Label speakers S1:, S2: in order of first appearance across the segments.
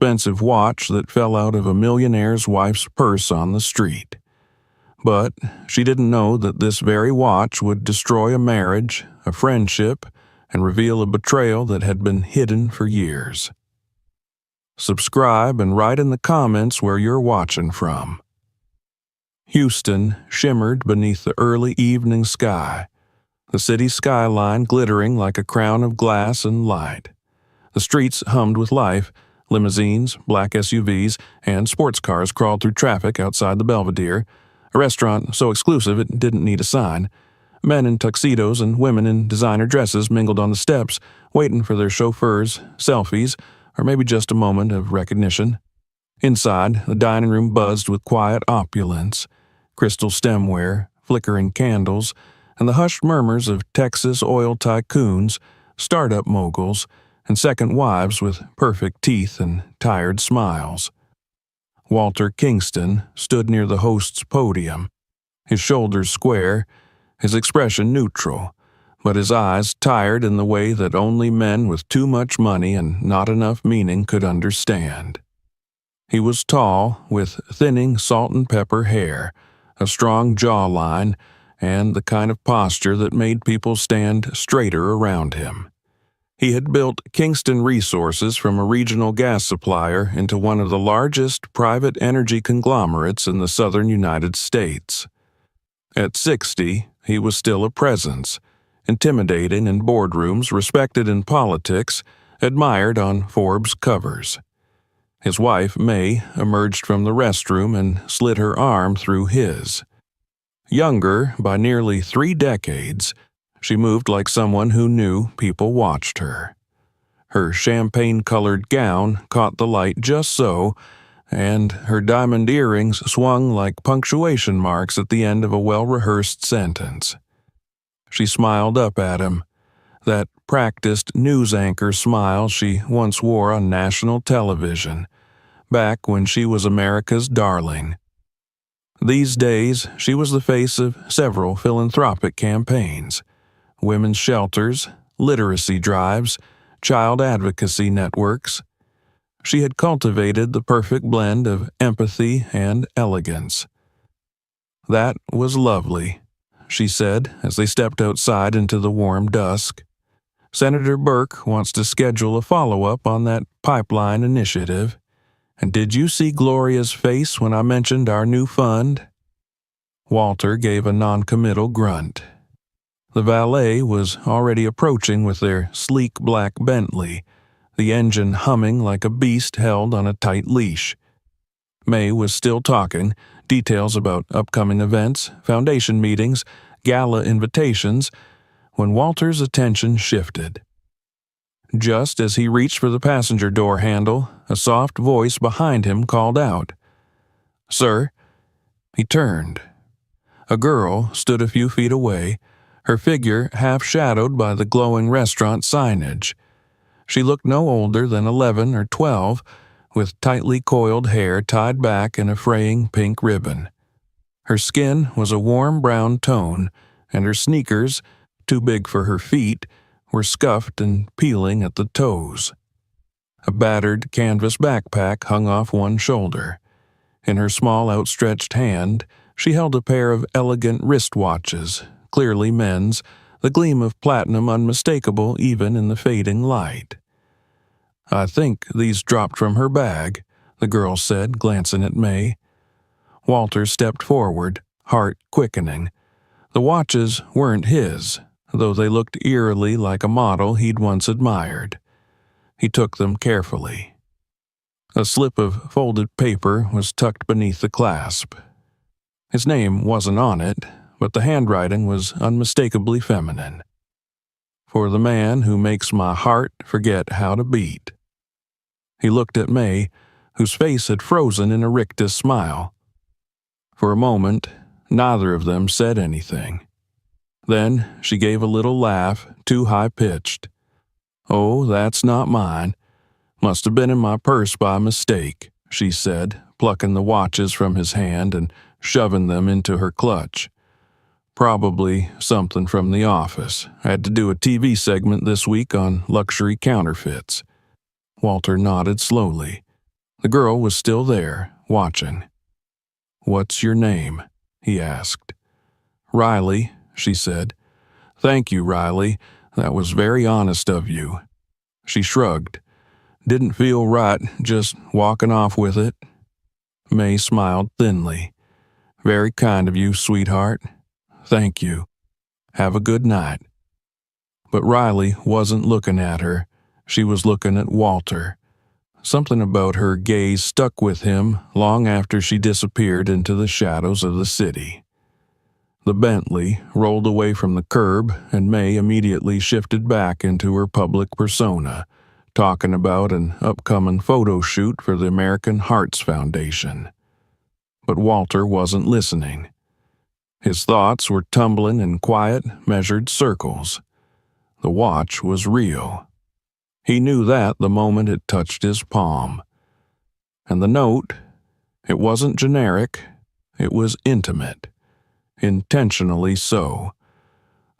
S1: expensive watch that fell out of a millionaire's wife's purse on the street. But she didn't know that this very watch would destroy a marriage, a friendship, and reveal a betrayal that had been hidden for years. Subscribe and write in the comments where you're watching from. Houston shimmered beneath the early evening sky, the city skyline glittering like a crown of glass and light. The streets hummed with life. Limousines, black SUVs, and sports cars crawled through traffic outside the Belvedere, a restaurant so exclusive it didn't need a sign. Men in tuxedos and women in designer dresses mingled on the steps, waiting for their chauffeurs, selfies, or maybe just a moment of recognition. Inside, the dining room buzzed with quiet opulence, crystal stemware, flickering candles, and the hushed murmurs of Texas oil tycoons, startup moguls, and second wives with perfect teeth and tired smiles. Walter Kingston stood near the host's podium, his shoulders square, his expression neutral, but his eyes tired in the way that only men with too much money and not enough meaning could understand. He was tall, with thinning salt and pepper hair, a strong jawline, and the kind of posture that made people stand straighter around him. He had built Kingston Resources from a regional gas supplier into one of the largest private energy conglomerates in the southern United States. At 60, he was still a presence, intimidating in boardrooms, respected in politics, admired on Forbes covers. His wife, May, emerged from the restroom and slid her arm through his. Younger by nearly 3 decades, she moved like someone who knew people watched her. Her champagne-colored gown caught the light just so, and her diamond earrings swung like punctuation marks at the end of a well-rehearsed sentence. She smiled up at him, that practiced news anchor smile she once wore on national television, back when she was America's darling. These days, she was the face of several philanthropic campaigns, women's shelters, literacy drives, child advocacy networks. She had cultivated the perfect blend of empathy and elegance. "That was lovely," she said as they stepped outside into the warm dusk. "Senator Burke wants to schedule a follow-up on that pipeline initiative. And did you see Gloria's face when I mentioned our new fund?" Walter gave a noncommittal grunt. The valet was already approaching with their sleek black Bentley, the engine humming like a beast held on a tight leash. May was still talking, details about upcoming events, foundation meetings, gala invitations, when Walter's attention shifted. Just as he reached for the passenger door handle, a soft voice behind him called out, "Sir?" He turned. A girl stood a few feet away, her figure half-shadowed by the glowing restaurant signage. She looked no older than 11 or 12, with tightly coiled hair tied back in a fraying pink ribbon. Her skin was a warm brown tone, and her sneakers, too big for her feet, were scuffed and peeling at the toes. A battered canvas backpack hung off one shoulder. In her small outstretched hand, she held a pair of elegant wristwatches, clearly men's, the gleam of platinum unmistakable even in the fading light. "I think these dropped from her bag," the girl said, glancing at May. Walter stepped forward, heart quickening. The watches weren't his, though they looked eerily like a model he'd once admired. He took them carefully. A slip of folded paper was tucked beneath the clasp. His name wasn't on it, but the handwriting was unmistakably feminine. "For the man who makes my heart forget how to beat." He looked at May, whose face had frozen in a rictus smile. For a moment, neither of them said anything. Then she gave a little laugh, too high-pitched. "Oh, that's not mine. Must have been in my purse by mistake," she said, plucking the watches from his hand and shoving them into her clutch. "Probably something from the office. I had to do a TV segment this week on luxury counterfeits." Walter nodded slowly. The girl was still there, watching. "What's your name?" he asked. "Riley," she said. "Thank you, Riley. That was very honest of you." She shrugged. "Didn't feel right just walking off with it." May smiled thinly. "Very kind of you, sweetheart. Thank you. Have a good night." But Riley wasn't looking at her. She was looking at Walter. Something about her gaze stuck with him long after she disappeared into the shadows of the city. The Bentley rolled away from the curb, and May immediately shifted back into her public persona, talking about an upcoming photo shoot for the American Hearts Foundation. But Walter wasn't listening. His thoughts were tumbling in quiet, measured circles. The watch was real. He knew that the moment it touched his palm. And the note, it wasn't generic, it was intimate. Intentionally so.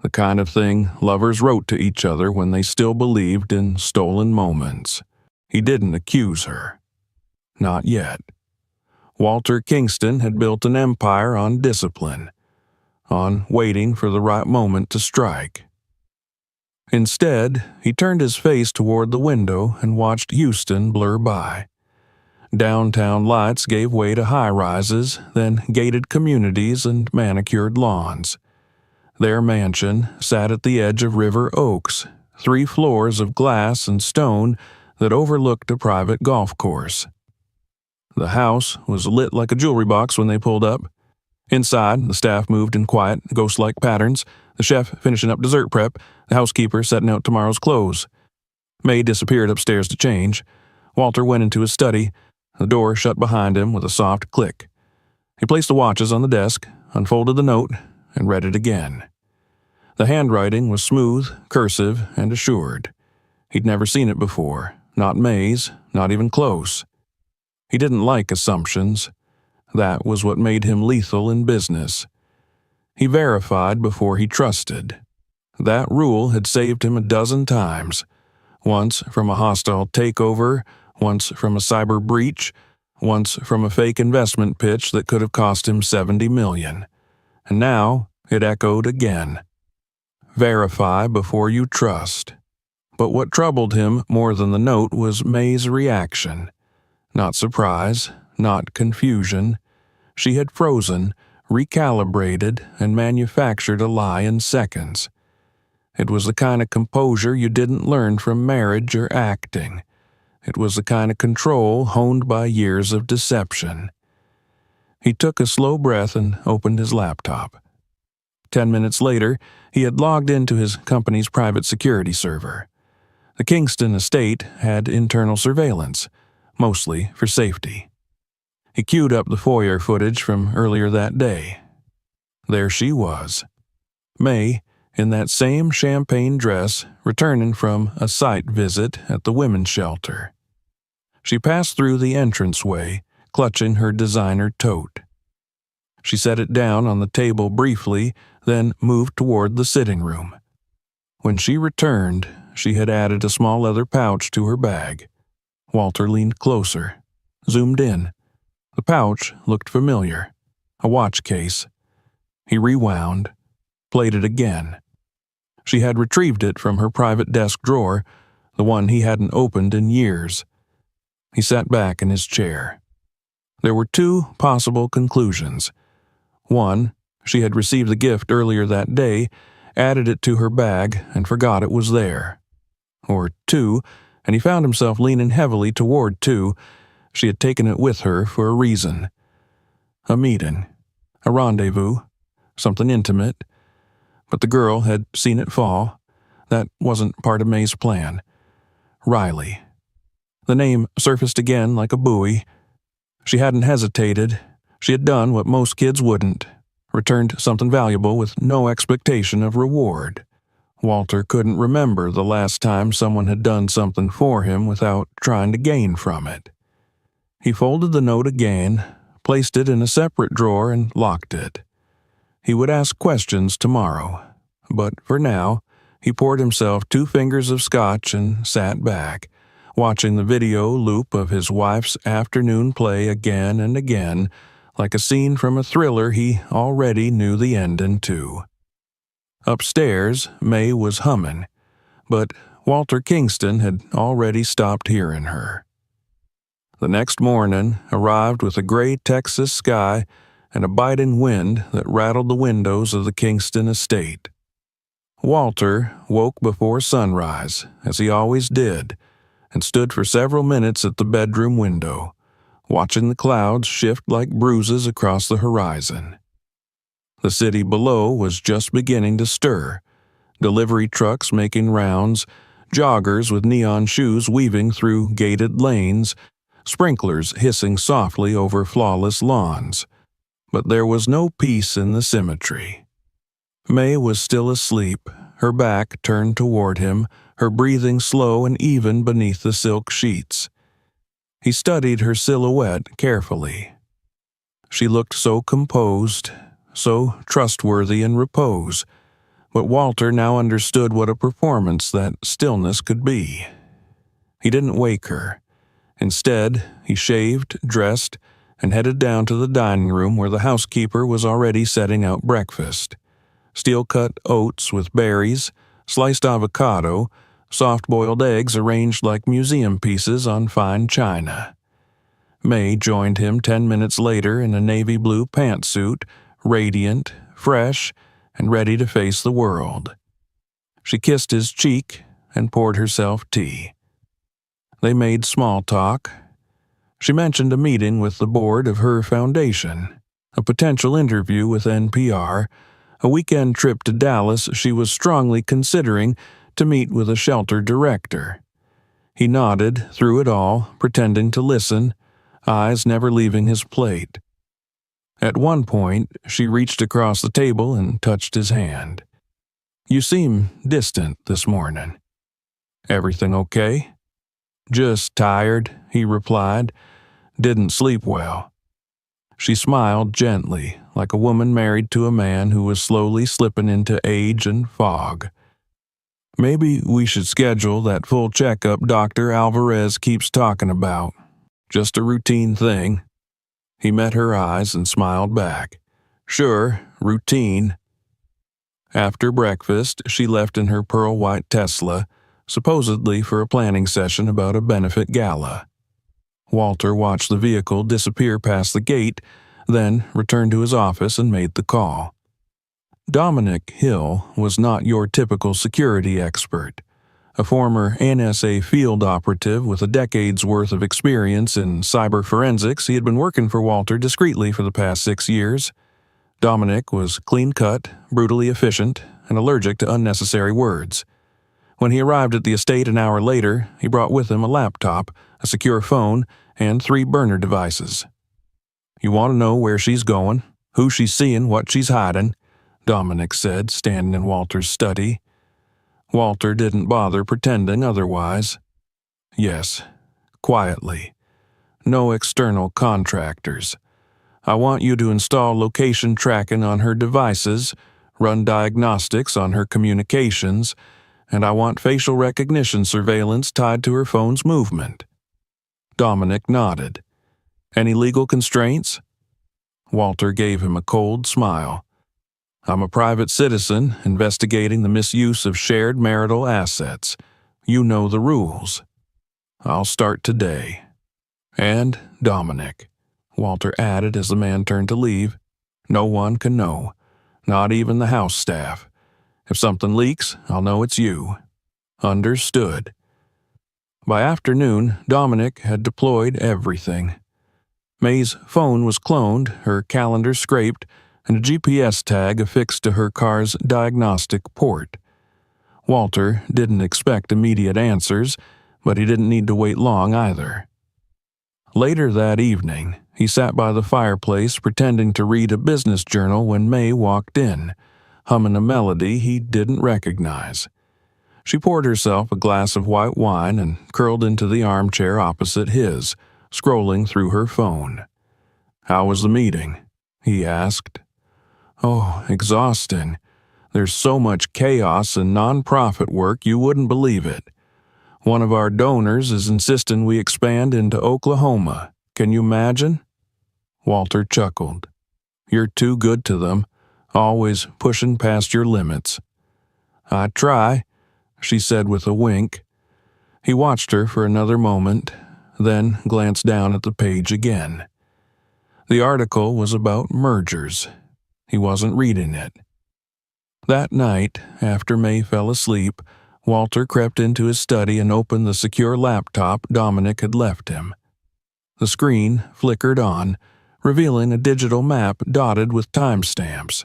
S1: The kind of thing lovers wrote to each other when they still believed in stolen moments. He didn't accuse her. Not yet. Walter Kingston had built an empire on discipline, on waiting for the right moment to strike. Instead, he turned his face toward the window and watched Houston blur by. Downtown lights gave way to high-rises, then gated communities and manicured lawns. Their mansion sat at the edge of River Oaks, 3 floors of glass and stone that overlooked a private golf course. The house was lit like a jewelry box when they pulled up. Inside, the staff moved in quiet, ghost-like patterns, the chef finishing up dessert prep, the housekeeper setting out tomorrow's clothes. May disappeared upstairs to change. Walter went into his study. The door shut behind him with a soft click. He placed the watches on the desk, unfolded the note, and read it again. The handwriting was smooth, cursive, and assured. He'd never seen it before, not May's, not even close. He didn't like assumptions. That was what made him lethal in business. He verified before he trusted. That rule had saved him a dozen times. Once from a hostile takeover, once from a cyber breach, once from a fake investment pitch that could have cost him $70 million. And now it echoed again. Verify before you trust. But what troubled him more than the note was May's reaction. Not surprise, not confusion. She had frozen, recalibrated, and manufactured a lie in seconds. It was the kind of composure you didn't learn from marriage or acting. It was the kind of control honed by years of deception. He took a slow breath and opened his laptop. 10 minutes later, he had logged into his company's private security server. The Kingston estate had internal surveillance, mostly for safety. He queued up the foyer footage from earlier that day. There she was. May, in that same champagne dress, returning from a site visit at the women's shelter. She passed through the entranceway, clutching her designer tote. She set it down on the table briefly, then moved toward the sitting room. When she returned, she had added a small leather pouch to her bag. Walter leaned closer, zoomed in. The pouch looked familiar. A watch case. He rewound, played it again. She had retrieved it from her private desk drawer, the one he hadn't opened in years. He sat back in his chair. There were 2 possible conclusions. One, she had received the gift earlier that day, added it to her bag, and forgot it was there. Or 2, and he found himself leaning heavily toward 2, she had taken it with her for a reason. A meeting. A rendezvous. Something intimate. But the girl had seen it fall. That wasn't part of May's plan. Riley. The name surfaced again like a buoy. She hadn't hesitated. She had done what most kids wouldn't. Returned something valuable with no expectation of reward. Walter couldn't remember the last time someone had done something for him without trying to gain from it. He folded the note again, placed it in a separate drawer, and locked it. He would ask questions tomorrow, but for now, he poured himself 2 fingers of scotch and sat back, watching the video loop of his wife's afternoon play again and again, like a scene from a thriller he already knew the ending to. Upstairs, May was humming, but Walter Kingston had already stopped hearing her. The next morning arrived with a gray Texas sky and a biting wind that rattled the windows of the Kingston estate. Walter woke before sunrise, as he always did, and stood for several minutes at the bedroom window, watching the clouds shift like bruises across the horizon. The city below was just beginning to stir, delivery trucks making rounds, joggers with neon shoes weaving through gated lanes, sprinklers hissing softly over flawless lawns. But there was no peace in the symmetry. May was still asleep, her back turned toward him, her breathing slow and even beneath the silk sheets. He studied her silhouette carefully. She looked so composed, so trustworthy in repose, but Walter now understood what a performance that stillness could be. He didn't wake her. Instead, he shaved, dressed, and headed down to the dining room where the housekeeper was already setting out breakfast. Steel-cut oats with berries, sliced avocado, soft-boiled eggs arranged like museum pieces on fine china. May joined him 10 minutes later in a navy blue pantsuit, radiant, fresh, and ready to face the world. She kissed his cheek and poured herself tea. They made small talk. She mentioned a meeting with the board of her foundation, a potential interview with NPR, a weekend trip to Dallas she was strongly considering to meet with a shelter director. He nodded through it all, pretending to listen, eyes never leaving his plate. At one point, she reached across the table and touched his hand. "You seem distant this morning." "Everything okay?" "Just tired," he replied. "Didn't sleep well." She smiled gently, like a woman married to a man who was slowly slipping into age and fog. "Maybe we should schedule that full checkup Dr. Alvarez keeps talking about. Just a routine thing." He met her eyes and smiled back. "Sure, routine." After breakfast, she left in her pearl-white Tesla, supposedly for a planning session about a benefit gala. Walter watched the vehicle disappear past the gate, then returned to his office and made the call. Dominic Hill was not your typical security expert. A former NSA field operative with a decade's worth of experience in cyber forensics, he had been working for Walter discreetly for the past 6 years. Dominic was clean-cut, brutally efficient, and allergic to unnecessary words. When he arrived at the estate an hour later, he brought with him a laptop, a secure phone, and 3 burner devices. "You want to know where she's going, who she's seeing, what she's hiding," Dominic said, standing in Walter's study. Walter didn't bother pretending otherwise. "Yes, quietly. No external contractors. I want you to install location tracking on her devices, run diagnostics on her communications, and I want facial recognition surveillance tied to her phone's movement." Dominic nodded. "Any legal constraints?" Walter gave him a cold smile. "I'm a private citizen investigating the misuse of shared marital assets. You know the rules. I'll start today. And, Dominic," Walter added as the man turned to leave, "no one can know, not even the house staff. If something leaks, I'll know it's you. Understood." By afternoon, Dominic had deployed everything. May's phone was cloned, her calendar scraped, and a GPS tag affixed to her car's diagnostic port. Walter didn't expect immediate answers, but he didn't need to wait long either. Later that evening, he sat by the fireplace pretending to read a business journal when May walked in, humming a melody he didn't recognize. She poured herself a glass of white wine and curled into the armchair opposite his, scrolling through her phone. "How was the meeting?" he asked. "Oh, exhausting. There's so much chaos and non-profit work you wouldn't believe it. One of our donors is insisting we expand into Oklahoma. Can you imagine?" Walter chuckled. "You're too good to them, always pushing past your limits." "I try," she said with a wink. He watched her for another moment, then glanced down at the page again. The article was about mergers. He wasn't reading it. That night, after May fell asleep, Walter crept into his study and opened the secure laptop Dominic had left him. The screen flickered on, revealing a digital map dotted with timestamps.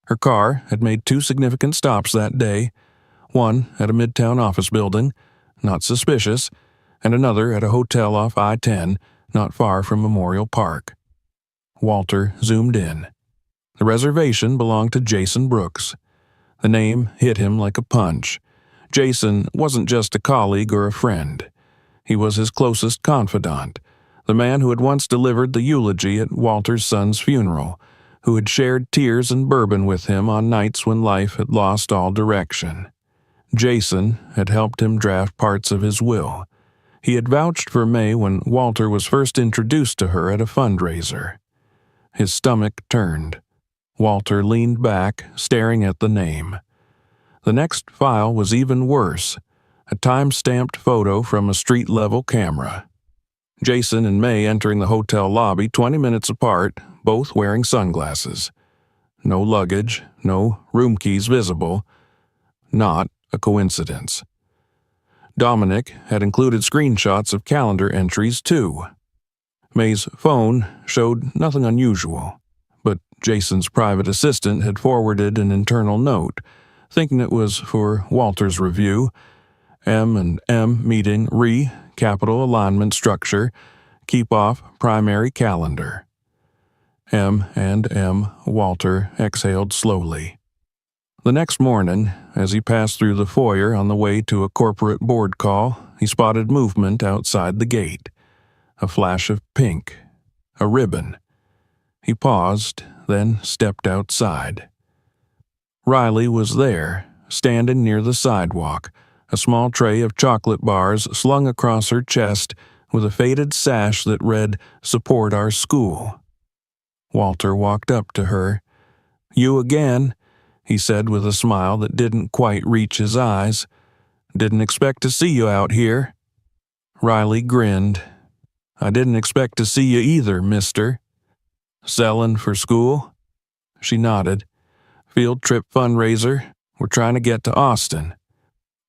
S1: Her car had made 2 significant stops that day, one at a midtown office building, not suspicious, and another at a hotel off I-10, not far from Memorial Park. Walter zoomed in. The reservation belonged to Jason Brooks. The name hit him like a punch. Jason wasn't just a colleague or a friend. He was his closest confidant, the man who had once delivered the eulogy at Walter's son's funeral, who had shared tears and bourbon with him on nights when life had lost all direction. Jason had helped him draft parts of his will. He had vouched for May when Walter was first introduced to her at a fundraiser. His stomach turned. Walter leaned back, staring at the name. The next file was even worse, a time-stamped photo from a street-level camera. Jason and May entering the hotel lobby 20 minutes apart, both wearing sunglasses. No luggage, no room keys visible. Not a coincidence. Dominic had included screenshots of calendar entries, too. May's phone showed nothing unusual, but Jason's private assistant had forwarded an internal note, thinking it was for Walter's review. M&M meeting capital alignment structure, keep off primary calendar. M&M Walter exhaled slowly. The next morning, as he passed through the foyer on the way to a corporate board call, he spotted movement outside the gate. A flash of pink. A ribbon. He paused, then stepped outside. Riley was there, standing near the sidewalk, a small tray of chocolate bars slung across her chest with a faded sash that read, "Support our school." Walter walked up to her. "You again," he said with a smile that didn't quite reach his eyes. "Didn't expect to see you out here." Riley grinned. "I didn't expect to see you either, mister." "Selling for school?" She nodded. "Field trip fundraiser. We're trying to get to Austin."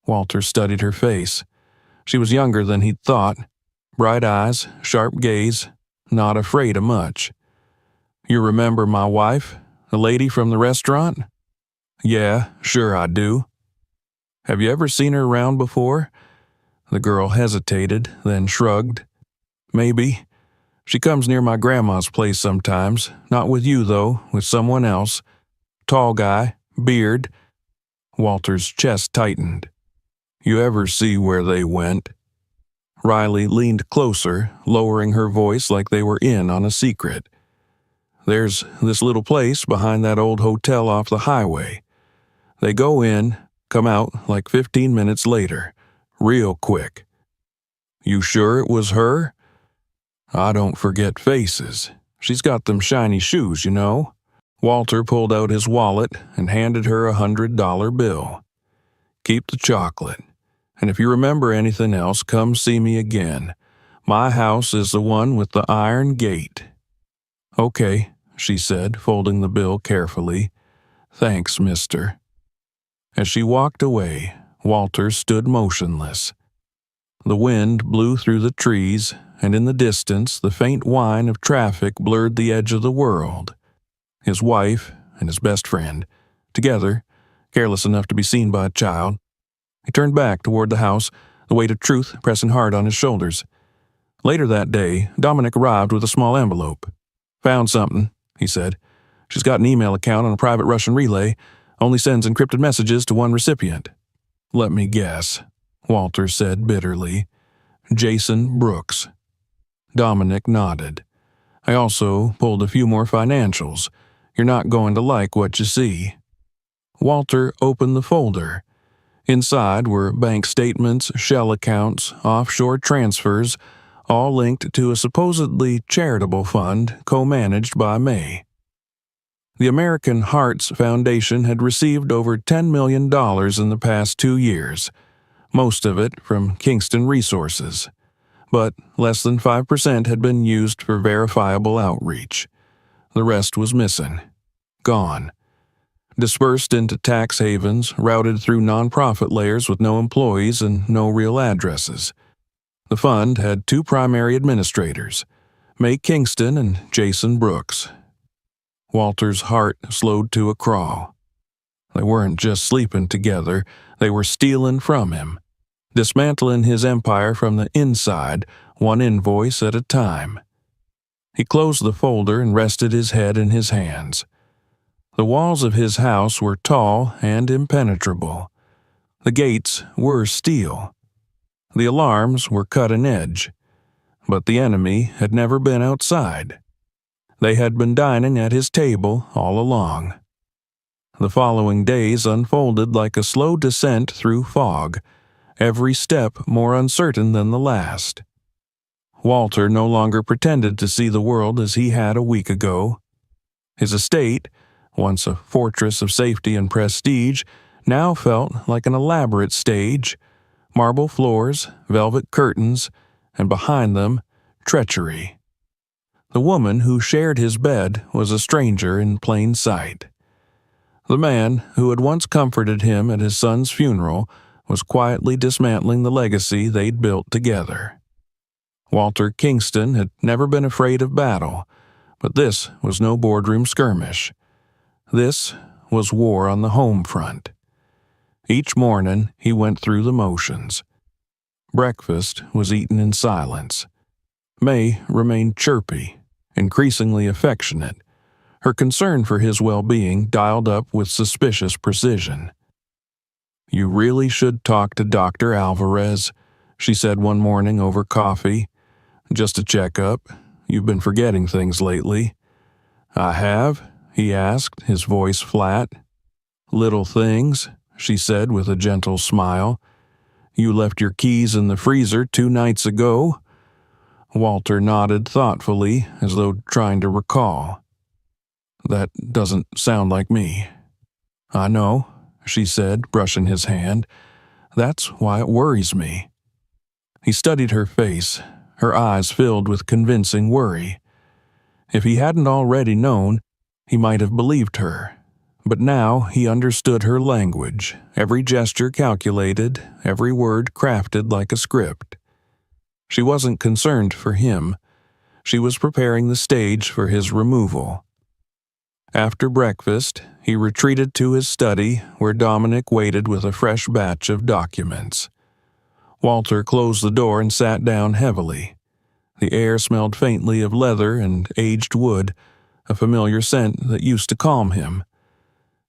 S1: Walter studied her face. She was younger than he'd thought. Bright eyes, sharp gaze, not afraid of much. "You remember my wife, the lady from the restaurant?" "Yeah, sure I do." "Have you ever seen her around before?" The girl hesitated, then shrugged. "Maybe. She comes near my grandma's place sometimes, not with you though, with someone else. Tall guy, beard." Walter's chest tightened. "You ever see where they went?" Riley leaned closer, lowering her voice like they were in on a secret. "There's this little place behind that old hotel off the highway. They go in, come out like 15 minutes later, real quick." "You sure it was her?" "I don't forget faces. She's got them shiny shoes, you know." Walter pulled out his wallet and handed her a $100 bill. "Keep the chocolate. And if you remember anything else, come see me again. My house is the one with the iron gate." "Okay," she said, folding the bill carefully. "Thanks, mister." As she walked away, Walter stood motionless. The wind blew through the trees, and in the distance the faint whine of traffic blurred the edge of the world. His wife and his best friend, together, careless enough to be seen by a child. He turned back toward the house, the weight of truth pressing hard on his shoulders. Later that day, Dominic arrived with a small envelope. "Found something," he said. "She's got an email account on a private Russian relay, only sends encrypted messages to one recipient." "Let me guess," Walter said bitterly. "Jason Brooks." Dominic nodded. "I also pulled a few more financials. You're not going to like what you see." Walter opened the folder. Inside were bank statements, shell accounts, offshore transfers, all linked to a supposedly charitable fund co-managed by May. The American Hearts Foundation had received over $10 million in the past 2 years, most of it from Kingston Resources, but less than 5% had been used for verifiable outreach. The rest was missing. Gone. Dispersed into tax havens, routed through nonprofit layers with no employees and no real addresses. The fund had 2 primary administrators, May Kingston and Jason Brooks. Walter's heart slowed to a crawl. They weren't just sleeping together, they were stealing from him, dismantling his empire from the inside, one invoice at a time. He closed the folder and rested his head in his hands. The walls of his house were tall and impenetrable. The gates were steel. The alarms were cutting edge. But the enemy had never been outside. They had been dining at his table all along. The following days unfolded like a slow descent through fog, every step more uncertain than the last. Walter no longer pretended to see the world as he had a week ago. His estate, once a fortress of safety and prestige, now felt like an elaborate stage, marble floors, velvet curtains, and behind them, treachery. The woman who shared his bed was a stranger in plain sight. The man who had once comforted him at his son's funeral was quietly dismantling the legacy they'd built together. Walter Kingston had never been afraid of battle, but this was no boardroom skirmish. This was war on the home front. Each morning he went through the motions. Breakfast was eaten in silence. May remained chirpy, increasingly affectionate, her concern for his well-being dialed up with suspicious precision. "You really should talk to Dr. Alvarez," she said one morning over coffee. "Just a checkup. You've been forgetting things lately." "I have?" he asked, his voice flat. "Little things," she said with a gentle smile. "You left your keys in the freezer 2 nights ago." Walter nodded thoughtfully, as though trying to recall. "That doesn't sound like me." "I know," she said, brushing his hand. "That's why it worries me." He studied her face, her eyes filled with convincing worry. If he hadn't already known, he might have believed her. But now he understood her language, every gesture calculated, every word crafted like a script. She wasn't concerned for him. She was preparing the stage for his removal. After breakfast, he retreated to his study, where Dominic waited with a fresh batch of documents. Walter closed the door and sat down heavily. The air smelled faintly of leather and aged wood, a familiar scent that used to calm him.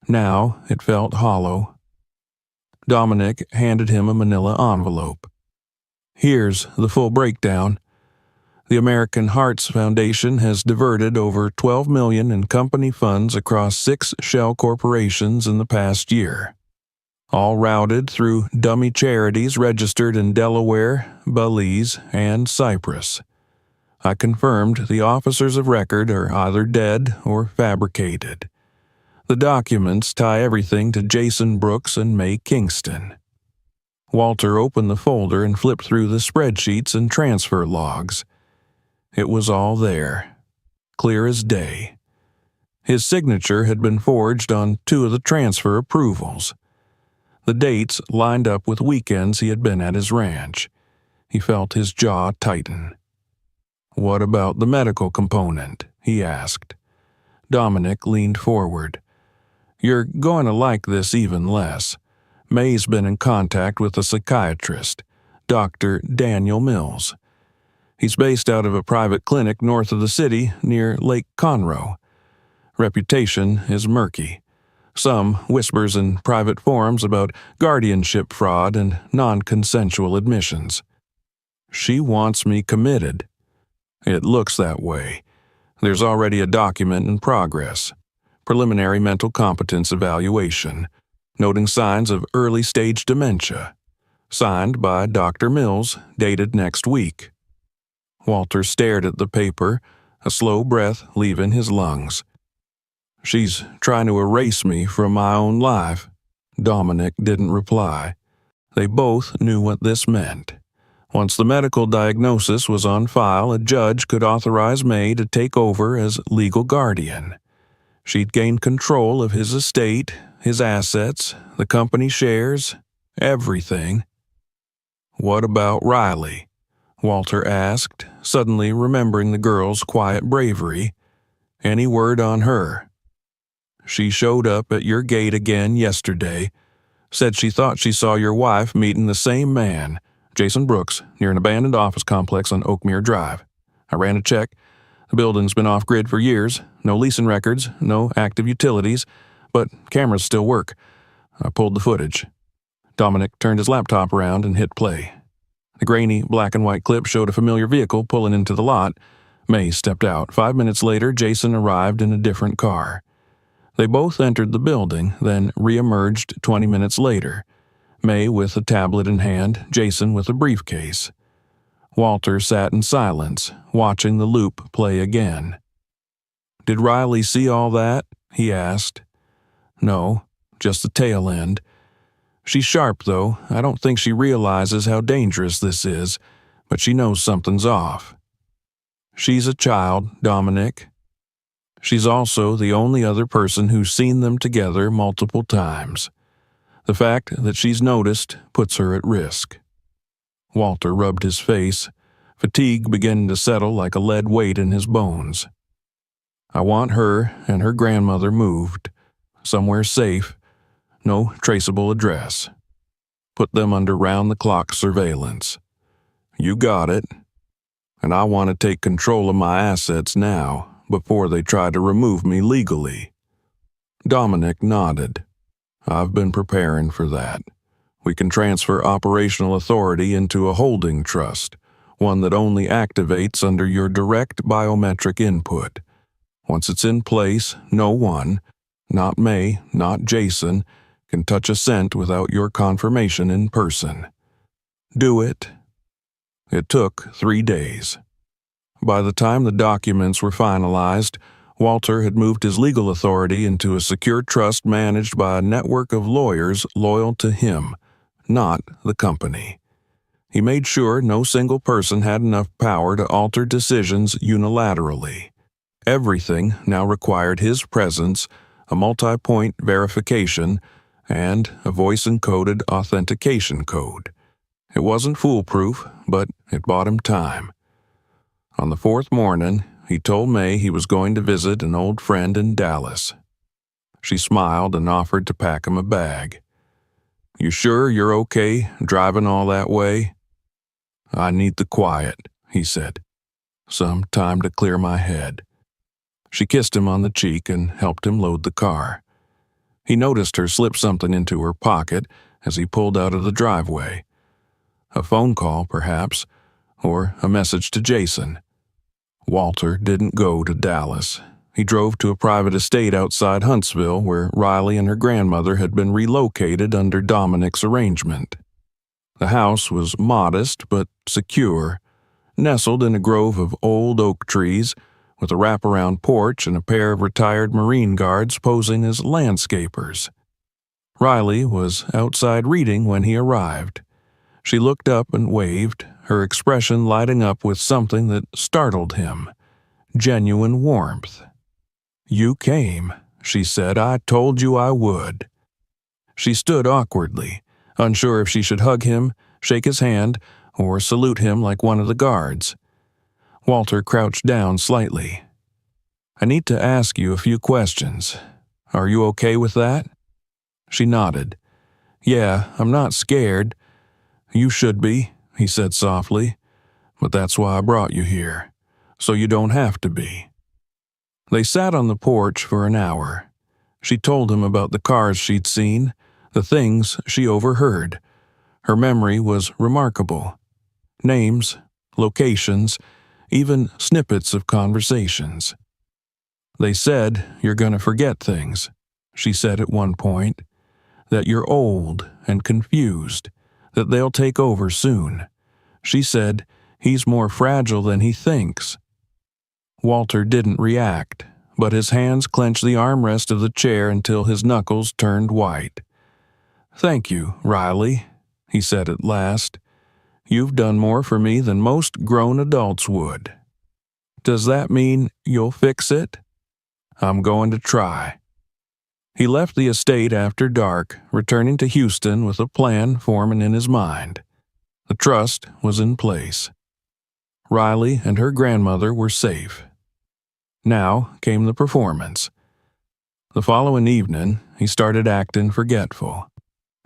S1: Now it felt hollow. Dominic handed him a manila envelope. "Here's the full breakdown. The American Hearts Foundation has diverted over $12 million in company funds across 6 shell corporations in the past year, all routed through dummy charities registered in Delaware, Belize, and Cyprus. I confirmed the officers of record are either dead or fabricated. The documents tie everything to Jason Brooks and May Kingston." Walter opened the folder and flipped through the spreadsheets and transfer logs. It was all there, clear as day. His signature had been forged on 2 of the transfer approvals. The dates lined up with weekends he had been at his ranch. He felt his jaw tighten. "What about the medical component?" he asked. Dominic leaned forward. "You're going to like this even less. May's been in contact with a psychiatrist, Dr. Daniel Mills. He's based out of a private clinic north of the city near Lake Conroe. Reputation is murky. Some whispers in private forums about guardianship fraud and non-consensual admissions. She wants me committed. It looks that way. There's already a document in progress. Preliminary mental competence evaluation. noting signs of early-stage dementia. Signed by Dr. Mills, dated next week. Walter stared at the paper, a slow breath leaving his lungs. "She's trying to erase me from my own life." Dominic didn't reply. They both knew what this meant. Once the medical diagnosis was on file, a judge could authorize May to take over as legal guardian. She'd gain control of his estate, his assets, the company shares, everything. "What about Riley?" Walter asked, suddenly remembering the girl's quiet bravery. "Any word on her?" "She showed up at your gate again yesterday. Said she thought she saw your wife meeting the same man, Jason Brooks, near an abandoned office complex on Oakmere Drive. I ran a check. The building's been off-grid for years. No leasing records, no active utilities, but cameras still work. I pulled the footage." Dominic turned his laptop around and hit play. The grainy black and white clip showed a familiar vehicle pulling into the lot. May stepped out. 5 minutes later, Jason arrived in a different car. They both entered the building, then re-emerged 20 minutes later, May with a tablet in hand, Jason with a briefcase. Walter sat in silence, watching the loop play again. "Did Riley see all that?" he asked. "No, just the tail end. She's sharp, though. I don't think she realizes how dangerous this is, but she knows something's off. She's a child, Dominic. She's also the only other person who's seen them together multiple times. The fact that she's noticed puts her at risk." Walter rubbed his face, fatigue beginning to settle like a lead weight in his bones. "I want her and her grandmother moved, somewhere safe, no traceable address. Put them under round-the-clock surveillance. You got it. And I want to take control of my assets now, before they try to remove me legally." Dominic nodded. "I've been preparing for that. We can transfer operational authority into a holding trust, one that only activates under your direct biometric input. Once it's in place, no one, not May, not Jason, can touch a cent without your confirmation in person. Do it." It took 3 days. By the time the documents were finalized, Walter had moved his legal authority into a secure trust managed by a network of lawyers loyal to him, not the company. He made sure no single person had enough power to alter decisions unilaterally. Everything now required his presence, a multi-point verification, and a voice-encoded authentication code. It wasn't foolproof, but it bought him time. On the 4th morning, he told May he was going to visit an old friend in Dallas. She smiled and offered to pack him a bag. "You sure you're okay driving all that way?" "I need the quiet," he said. "Some time to clear my head." She kissed him on the cheek and helped him load the car. He noticed her slip something into her pocket as he pulled out of the driveway. A phone call, perhaps, or a message to Jason. Walter didn't go to Dallas. He drove to a private estate outside Huntsville where Riley and her grandmother had been relocated under Dominic's arrangement. The house was modest but secure, nestled in a grove of old oak trees, with a wraparound porch and a pair of retired Marine guards posing as landscapers. Riley was outside reading when he arrived. She looked up and waved, her expression lighting up with something that startled him, genuine warmth. "You came," she said. "I told you I would." She stood awkwardly, unsure if she should hug him, shake his hand, or salute him like one of the guards. Walter crouched down slightly. "I need to ask you a few questions. Are you okay with that?" She nodded. "Yeah, I'm not scared." "You should be," he said softly. "But that's why I brought you here, so you don't have to be." They sat on the porch for an hour. She told him about the cars she'd seen, the things she overheard. Her memory was remarkable. Names, locations, even snippets of conversations. "They said you're going to forget things," she said at one point. that you're old and confused, that they'll take over soon. She said, he's more fragile than he thinks. Walter didn't react, but his hands clenched the armrest of the chair until his knuckles turned white. "Thank you, Riley," he said at last. "You've done more for me than most grown adults would. Does that mean you'll fix it?" "I'm going to try." He left the estate after dark, returning to Houston with a plan forming in his mind. The trust was in place. Riley and her grandmother were safe. Now came the performance. The following evening, he started acting forgetful.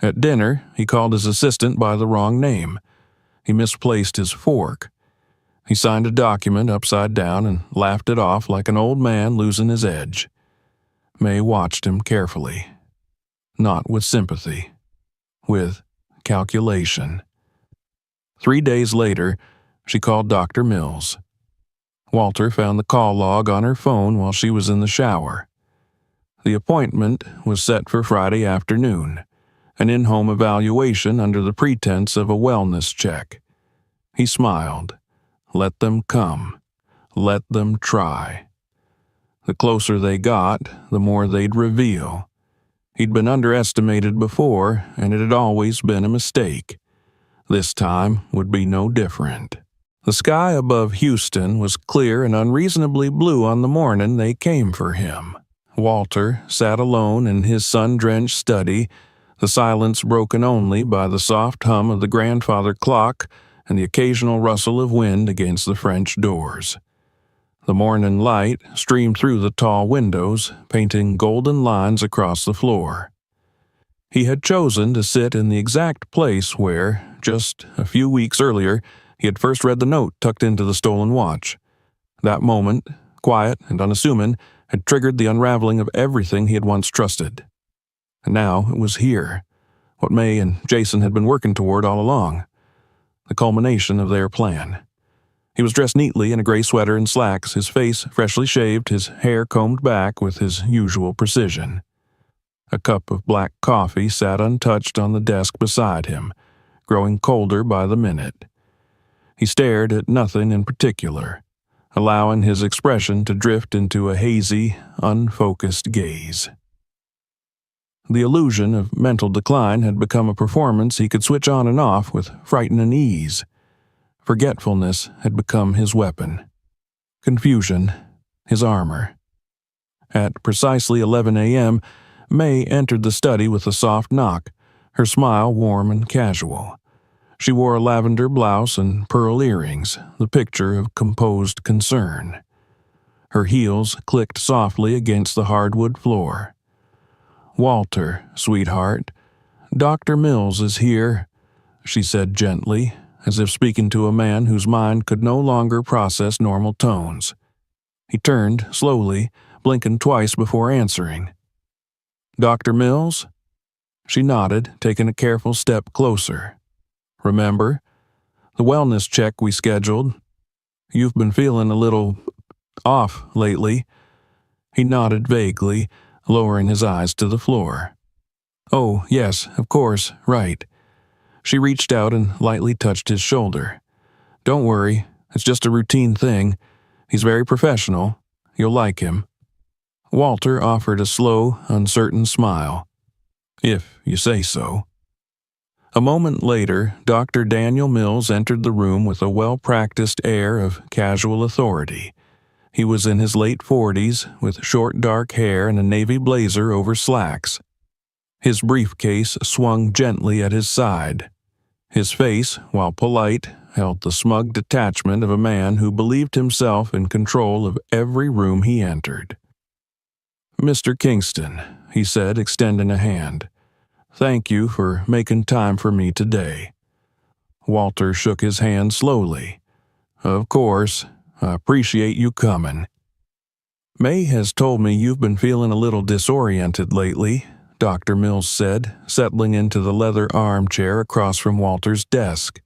S1: At dinner, he called his assistant by the wrong name. He misplaced his fork. He signed a document upside down and laughed it off like an old man losing his edge. May watched him carefully. Not with sympathy. With calculation. 3 days later, she called Dr. Mills. Walter found the call log on her phone while she was in the shower. The appointment was set for Friday afternoon, an in-home evaluation under the pretense of a wellness check. He smiled. Let them come. Let them try. The closer they got, the more they'd reveal. He'd been underestimated before, and it had always been a mistake. This time would be no different. The sky above Houston was clear and unreasonably blue on the morning they came for him. Walter sat alone in his sun-drenched study, the silence broken only by the soft hum of the grandfather clock and the occasional rustle of wind against the French doors. The morning light streamed through the tall windows, painting golden lines across the floor. He had chosen to sit in the exact place where, just a few weeks earlier, he had first read the note tucked into the stolen watch. That moment, quiet and unassuming, had triggered the unraveling of everything he had once trusted. And now it was here, what May and Jason had been working toward all along, the culmination of their plan. He was dressed neatly in a gray sweater and slacks, his face freshly shaved, his hair combed back with his usual precision. A cup of black coffee sat untouched on the desk beside him, growing colder by the minute. He stared at nothing in particular, allowing his expression to drift into a hazy, unfocused gaze. The illusion of mental decline had become a performance he could switch on and off with frightening ease. Forgetfulness had become his weapon. Confusion, his armor. At precisely 11 a.m., May entered the study with a soft knock, her smile warm and casual. She wore a lavender blouse and pearl earrings, the picture of composed concern. Her heels clicked softly against the hardwood floor. "Walter, sweetheart, Dr. Mills is here," she said gently, as if speaking to a man whose mind could no longer process normal tones. He turned slowly, blinking twice before answering. "Dr. Mills?" She nodded, taking a careful step closer. "Remember? The wellness check we scheduled. You've been feeling a little off lately." He nodded vaguely, lowering his eyes to the floor. "Oh, yes, of course, right." She reached out and lightly touched his shoulder. "Don't worry, it's just a routine thing. He's very professional. You'll like him." Walter offered a slow, uncertain smile. "If you say so." A moment later, Dr. Daniel Mills entered the room with a well-practiced air of casual authority. He was in his late 40s, with short dark hair and a navy blazer over slacks. His briefcase swung gently at his side. His face, while polite, held the smug detachment of a man who believed himself in control of every room he entered. "Mr. Kingston," he said, extending a hand. "Thank you for making time for me today." Walter shook his hand slowly. "Of course, I appreciate you coming." "May has told me you've been feeling a little disoriented lately," Dr. Mills said, settling into the leather armchair across from Walter's desk.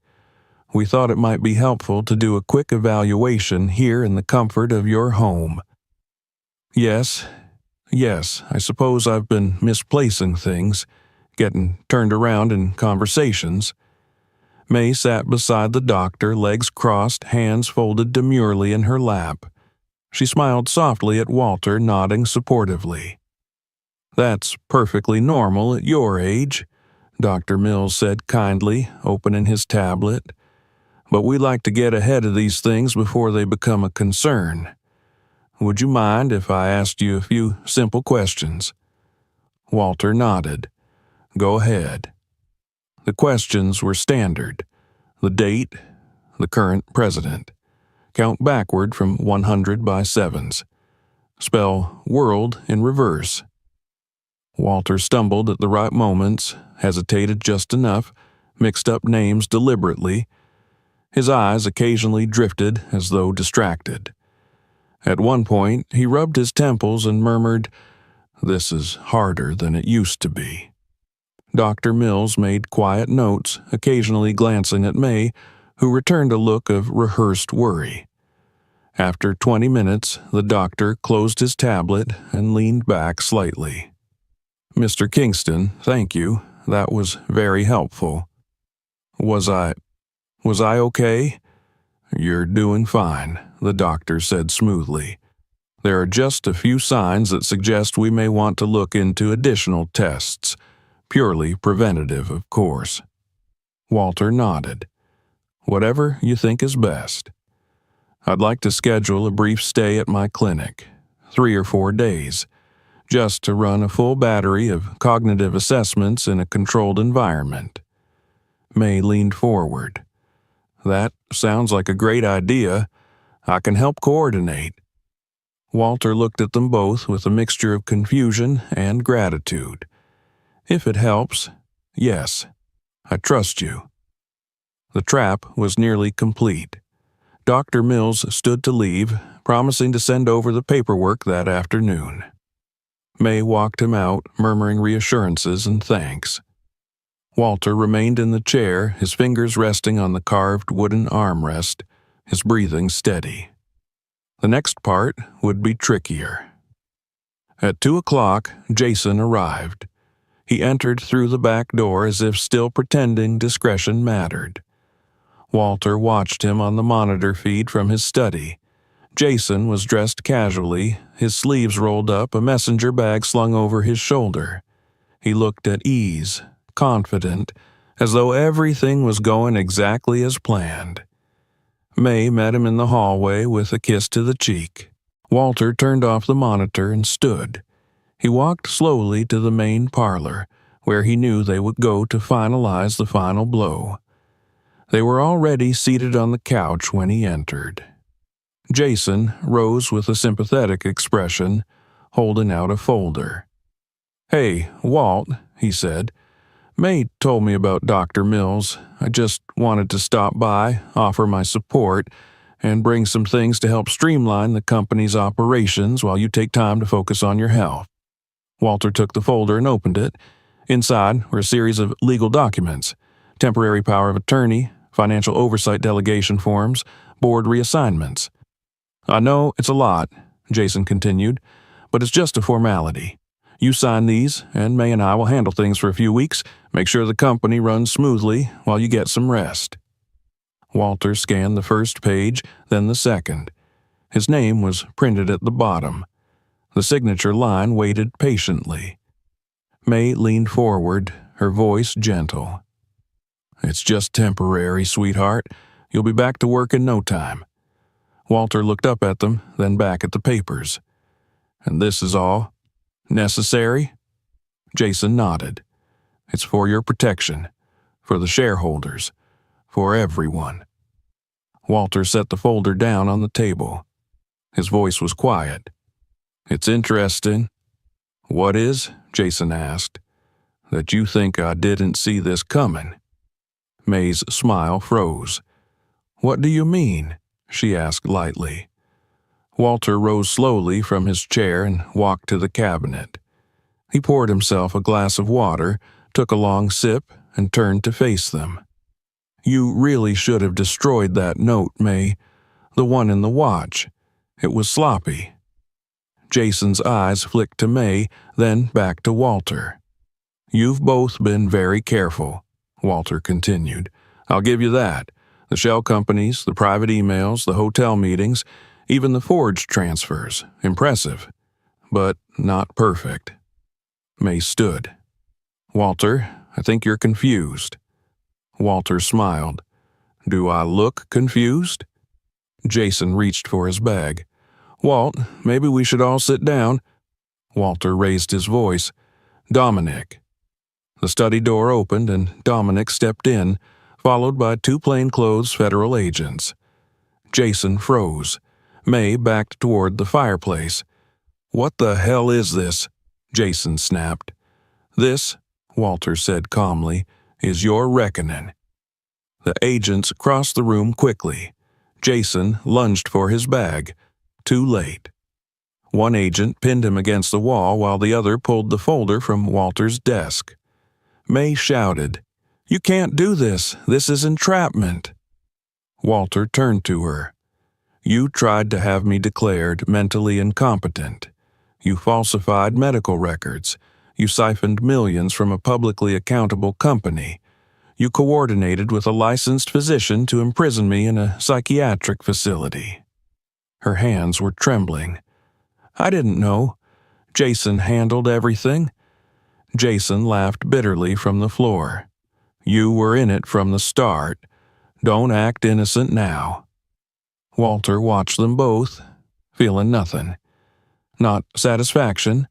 S1: "We thought it might be helpful to do a quick evaluation here in the comfort of your home." Yes, I suppose I've been misplacing things," getting turned around in conversations. May sat beside the doctor, legs crossed, hands folded demurely in her lap. She smiled softly at Walter, nodding supportively. "That's perfectly normal at your age," Dr. Mills said kindly, opening his tablet. "But we like to get ahead of these things before they become a concern. Would you mind if I asked you a few simple questions?" Walter nodded. "Go ahead." The questions were standard. The date, the current president. Count backward from 100 by sevens. Spell world in reverse. Walter stumbled at the right moments, hesitated just enough, mixed up names deliberately. His eyes occasionally drifted as though distracted. At one point, he rubbed his temples and murmured, "This is harder than it used to be." Dr. Mills made quiet notes, occasionally glancing at May, who returned a look of rehearsed worry. After 20 minutes, the doctor closed his tablet and leaned back slightly. "Mr. Kingston, thank you. That was very helpful." Was I okay?" "You're doing fine," the doctor said smoothly. "There are just a few signs that suggest we may want to look into additional tests. Purely preventative, of course." Walter nodded. "Whatever you think is best. I'd like to schedule a brief stay at my clinic, 3 or 4 days, just to run a full battery of cognitive assessments in a controlled environment." May leaned forward. "That sounds like a great idea. I can help coordinate." Walter looked at them both with a mixture of confusion and gratitude. "If it helps, yes. I trust you." The trap was nearly complete. Dr. Mills stood to leave, promising to send over the paperwork that afternoon. May walked him out, murmuring reassurances and thanks. Walter remained in the chair, his fingers resting on the carved wooden armrest, his breathing steady. The next part would be trickier. At 2:00, Jason arrived. He entered through the back door as if still pretending discretion mattered. Walter watched him on the monitor feed from his study. Jason was dressed casually, his sleeves rolled up, a messenger bag slung over his shoulder. He looked at ease, confident, as though everything was going exactly as planned. May met him in the hallway with a kiss to the cheek. Walter turned off the monitor and stood. He walked slowly to the main parlor, where he knew they would go to finalize the final blow. They were already seated on the couch when he entered. Jason rose with a sympathetic expression, holding out a folder. "Hey, Walt," he said. "May told me about Dr. Mills. I just wanted to stop by, offer my support, and bring some things to help streamline the company's operations while you take time to focus on your health." Walter took the folder and opened it. Inside were a series of legal documents: temporary power of attorney, financial oversight delegation forms, board reassignments. "I know it's a lot," Jason continued, "but it's just a formality. You sign these, and May and I will handle things for a few weeks, make sure the company runs smoothly while you get some rest." Walter scanned the first page, then the second. His name was printed at the bottom. The signature line waited patiently. May leaned forward, her voice gentle. "It's just temporary, sweetheart. You'll be back to work in no time." Walter looked up at them, then back at the papers. "And this is all necessary?" Jason nodded. "It's for your protection, for the shareholders, for everyone." Walter set the folder down on the table. His voice was quiet. "It's interesting." "What is?" Jason asked. "That you think I didn't see this coming." May's smile froze. "What do you mean?" she asked lightly. Walter rose slowly from his chair and walked to the cabinet. He poured himself a glass of water, took a long sip, and turned to face them. "You really should have destroyed that note, May. The one in the watch. It was sloppy." Jason's eyes flicked to May, then back to Walter. You've both been very careful, Walter continued. I'll give you that. The shell companies, the private emails, the hotel meetings, even the forged transfers. Impressive. But not perfect. May stood. Walter, I think you're confused. Walter smiled. Do I look confused? Jason reached for his bag. Walt, maybe we should all sit down. Walter raised his voice. Dominic. The study door opened and Dominic stepped in, followed by two plainclothes federal agents. Jason froze. May backed toward the fireplace. What the hell is this? Jason snapped. This, Walter said calmly, is your reckoning. The agents crossed the room quickly. Jason lunged for his bag. Too late. One agent pinned him against the wall while the other pulled the folder from Walter's desk. May shouted, You can't do this. This is entrapment. Walter turned to her. You tried to have me declared mentally incompetent. You falsified medical records. You siphoned millions from a publicly accountable company. You coordinated with a licensed physician to imprison me in a psychiatric facility. Her hands were trembling. I didn't know. Jason handled everything. Jason laughed bitterly from the floor. You were in it from the start. Don't act innocent now. Walter watched them both, feeling nothing. Not satisfaction,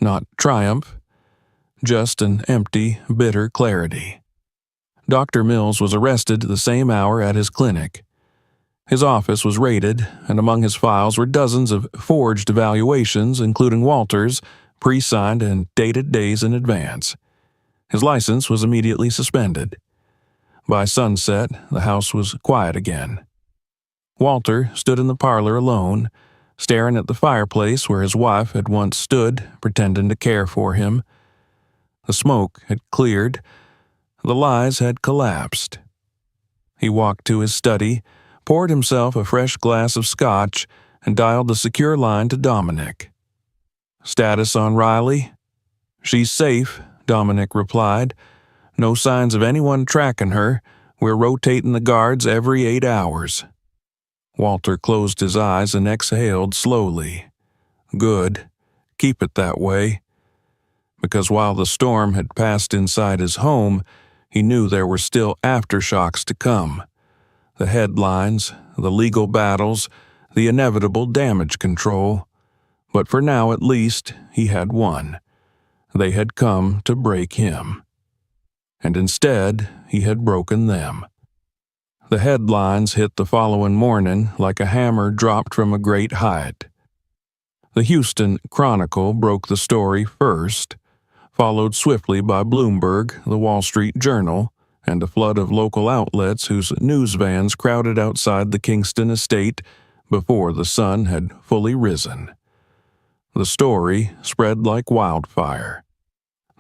S1: not triumph, just an empty, bitter clarity. Dr. Mills was arrested the same hour at his clinic. His office was raided, and among his files were dozens of forged evaluations, including Walter's, pre-signed and dated days in advance. His license was immediately suspended. By sunset, the house was quiet again. Walter stood in the parlor alone, staring at the fireplace where his wife had once stood, pretending to care for him. The smoke had cleared. The lies had collapsed. He walked to his study, poured himself a fresh glass of scotch, and dialed the secure line to Dominic. Status on Riley? She's safe, Dominic replied. No signs of anyone tracking her. We're rotating the guards every 8 hours. Walter closed his eyes and exhaled slowly. Good. Keep it that way. Because while the storm had passed inside his home, he knew there were still aftershocks to come. The headlines, the legal battles, the inevitable damage control. But for now, at least, he had won. They had come to break him. And instead, he had broken them. The headlines hit the following morning like a hammer dropped from a great height. The Houston Chronicle broke the story first, followed swiftly by Bloomberg, the Wall Street Journal, and a flood of local outlets whose news vans crowded outside the Kingston estate before the sun had fully risen. The story spread like wildfire.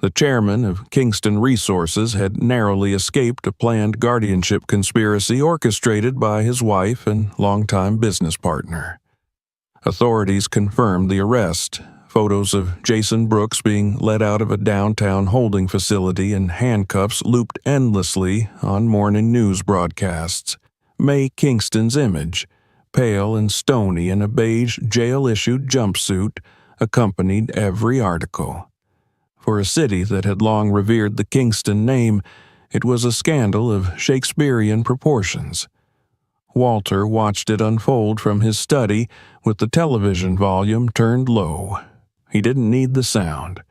S1: The chairman of Kingston Resources had narrowly escaped a planned guardianship conspiracy orchestrated by his wife and longtime business partner. Authorities confirmed the arrest. Photos of Jason Brooks being led out of a downtown holding facility in handcuffs looped endlessly on morning news broadcasts. May Kingston's image, pale and stony in a beige jail-issued jumpsuit, accompanied every article. For a city that had long revered the Kingston name, it was a scandal of Shakespearean proportions. Walter watched it unfold from his study with the television volume turned low. He didn't need the sound.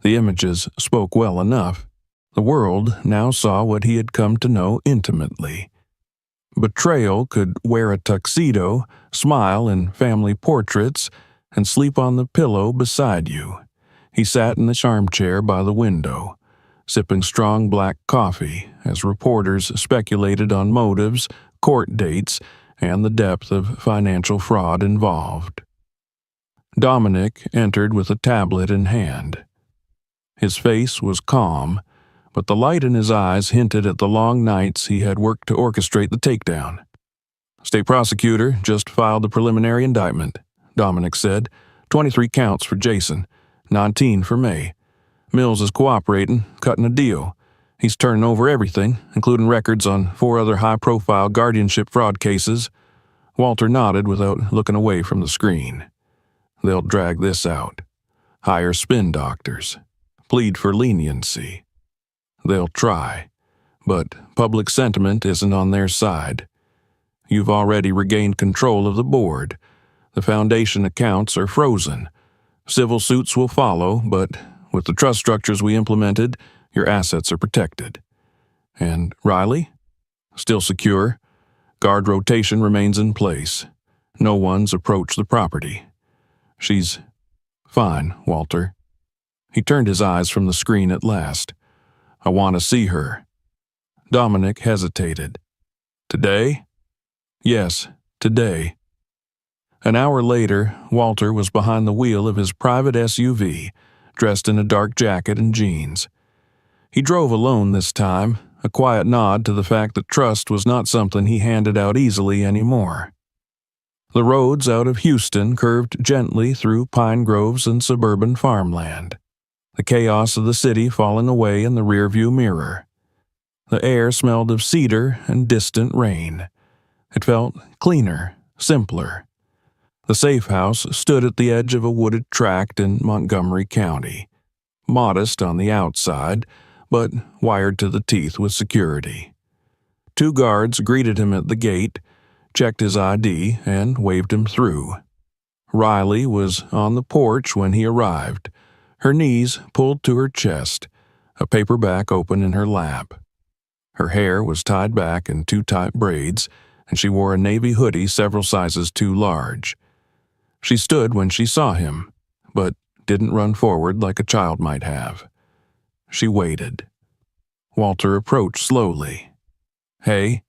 S1: The images spoke well enough. The world now saw what he had come to know intimately. Betrayal could wear a tuxedo, smile in family portraits, and sleep on the pillow beside you. He sat in the armchair by the window, sipping strong black coffee as reporters speculated on motives, court dates, and the depth of financial fraud involved. Dominic entered with a tablet in hand. His face was calm, but the light in his eyes hinted at the long nights he had worked to orchestrate the takedown. State prosecutor just filed the preliminary indictment, Dominic said. 23 counts for Jason, 19 for May. Mills is cooperating, cutting a deal. He's turning over everything, including records on 4 other high-profile guardianship fraud cases. Walter nodded without looking away from the screen. They'll drag this out. Hire spin doctors. Plead for leniency. They'll try. But public sentiment isn't on their side. You've already regained control of the board. The foundation accounts are frozen. Civil suits will follow, but with the trust structures we implemented, your assets are protected. And Riley? Still secure. Guard rotation remains in place. No one's approached the property. She's fine, Walter. He turned his eyes from the screen at last. I want to see her. Dominic hesitated. Today? Yes, today. An hour later, Walter was behind the wheel of his private SUV, dressed in a dark jacket and jeans. He drove alone this time, a quiet nod to the fact that trust was not something he handed out easily anymore. The roads out of Houston curved gently through pine groves and suburban farmland, the chaos of the city falling away in the rearview mirror. The air smelled of cedar and distant rain. It felt cleaner, simpler. The safe house stood at the edge of a wooded tract in Montgomery County, modest on the outside, but wired to the teeth with security. 2 guards greeted him at the gate, checked his ID, and waved him through. Riley was on the porch when he arrived, her knees pulled to her chest, a paperback open in her lap. Her hair was tied back in 2 tight braids, and she wore a navy hoodie several sizes too large. She stood when she saw him, but didn't run forward like a child might have. She waited. Walter approached slowly. Hey,